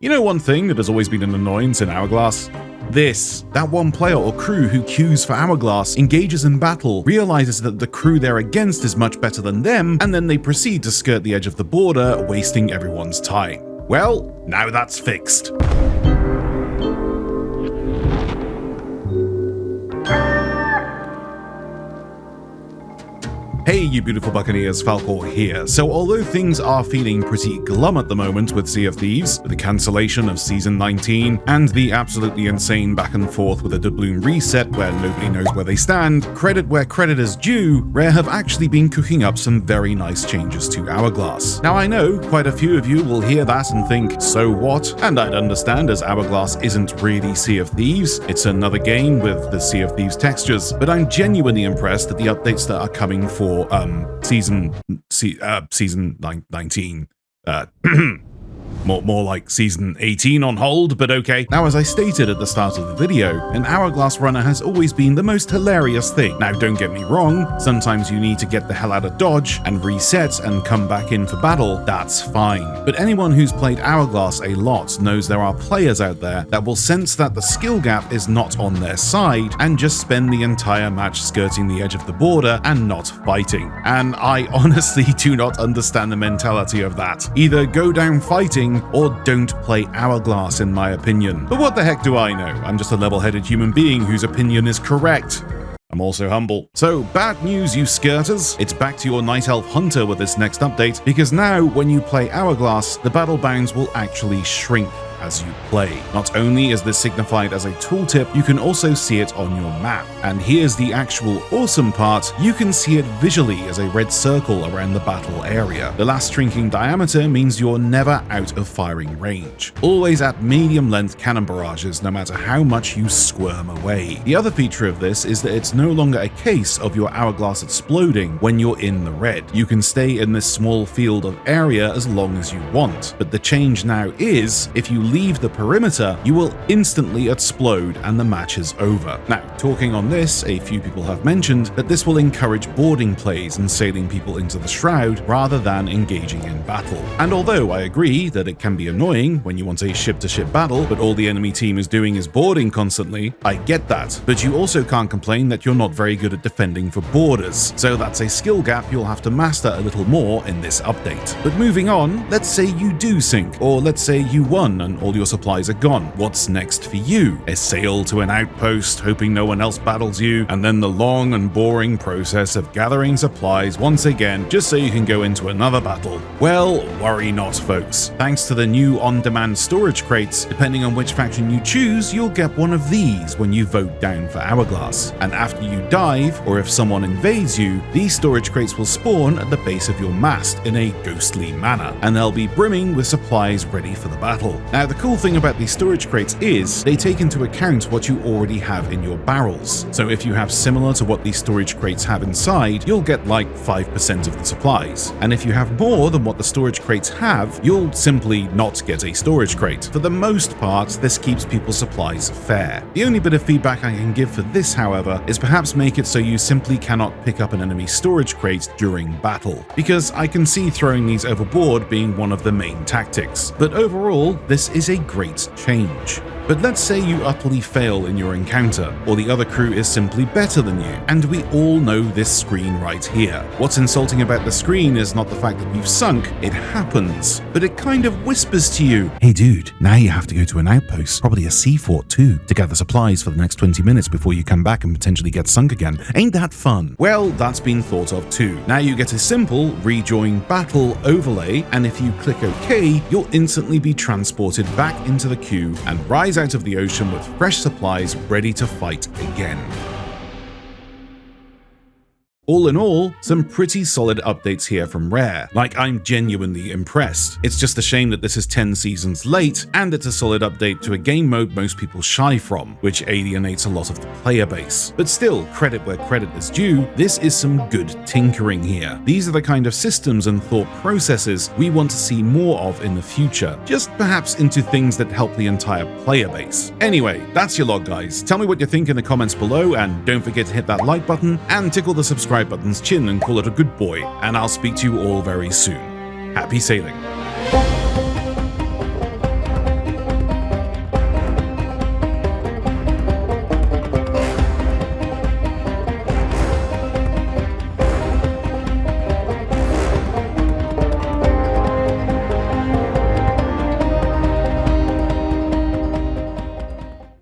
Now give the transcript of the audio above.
You know one thing that has always been an annoyance in Hourglass? That one player or crew who queues for Hourglass, engages in battle, realizes that the crew they're against is much better than them, and then they proceed to skirt the edge of the border, wasting everyone's time. Well, now that's fixed. Hey you beautiful Buccaneers, Falcore here. So although things are feeling pretty glum at the moment with Sea of Thieves, with the cancellation of Season 19, and the absolutely insane back and forth with a doubloon reset where nobody knows where they stand, credit where credit is due, Rare have actually been cooking up some very nice changes to Hourglass. Now I know quite a few of you will hear that and think, so what? And I'd understand, as Hourglass isn't really Sea of Thieves, it's another game with the Sea of Thieves textures, but I'm genuinely impressed at the updates that are coming for season 19. More like Season 18 on hold, but okay. Now, as I stated at the start of the video, an Hourglass runner has always been the most hilarious thing. Now, don't get me wrong, sometimes you need to get the hell out of dodge and reset and come back in for battle, that's fine. But anyone who's played Hourglass a lot knows there are players out there that will sense that the skill gap is not on their side and just spend the entire match skirting the edge of the border and not fighting. And I honestly do not understand the mentality of that. Either go down fighting or don't play Hourglass, in my opinion. But what the heck do I know? I'm just a level-headed human being whose opinion is correct. I'm also humble. So, bad news, you skirters. It's back to your Night Elf Hunter with this next update, because now, when you play Hourglass, the battle bounds will actually shrink as you play. Not only is this signified as a tooltip, you can also see it on your map. And here's the actual awesome part, you can see it visually as a red circle around the battle area. The last shrinking diameter means you're never out of firing range. Always at medium length cannon barrages, no matter how much you squirm away. The other feature of this is that it's no longer a case of your Hourglass exploding when you're in the red. You can stay in this small field of area as long as you want. But the change now is, if you leave the perimeter, you will instantly explode and the match is over. Now, talking on this, a few people have mentioned that this will encourage boarding plays and sailing people into the shroud rather than engaging in battle. And although I agree that it can be annoying when you want a ship-to-ship battle, but all the enemy team is doing is boarding constantly, I get that. But you also can't complain that you're not very good at defending for borders. So that's a skill gap you'll have to master a little more in this update. But moving on, let's say you do sink, or let's say you won and all your supplies are gone. What's next for you? A sail to an outpost, hoping no one else battles you, and then the long and boring process of gathering supplies once again, just so you can go into another battle. Well, worry not, folks. Thanks to the new on-demand storage crates, depending on which faction you choose, you'll get one of these when you vote down for Hourglass. And after you dive, or if someone invades you, these storage crates will spawn at the base of your mast in a ghostly manner, and they'll be brimming with supplies ready for the battle. Now, the cool thing about these storage crates is they take into account what you already have in your barrels. So if you have similar to what these storage crates have inside, you'll get like 5% of the supplies. And if you have more than what the storage crates have, you'll simply not get a storage crate. For the most part, this keeps people's supplies fair. The only bit of feedback I can give for this, however, is perhaps make it so you simply cannot pick up an enemy storage crate during battle, because I can see throwing these overboard being one of the main tactics. But overall, this is a great change. But let's say you utterly fail in your encounter, or the other crew is simply better than you, and we all know this screen right here. What's insulting about the screen is not the fact that you've sunk, it happens, but it kind of whispers to you, hey dude, now you have to go to an outpost, probably a sea fort too, to gather supplies for the next 20 minutes before you come back and potentially get sunk again. Ain't that fun? Well, that's been thought of too. Now you get a simple rejoin battle overlay, and if you click OK, you'll instantly be transported back into the queue and rise out of the ocean with fresh supplies ready to fight again. All in all, some pretty solid updates here from Rare. Like, I'm genuinely impressed. It's just a shame that this is 10 seasons late, and it's a solid update to a game mode most people shy from, which alienates a lot of the player base. But still, credit where credit is due, this is some good tinkering here. These are the kind of systems and thought processes we want to see more of in the future, just perhaps into things that help the entire player base. Anyway, that's your log, guys. Tell me what you think in the comments below, and don't forget to hit that like button and tickle the subscribe button's chin and call it a good boy, and I'll speak to you all very soon. Happy sailing.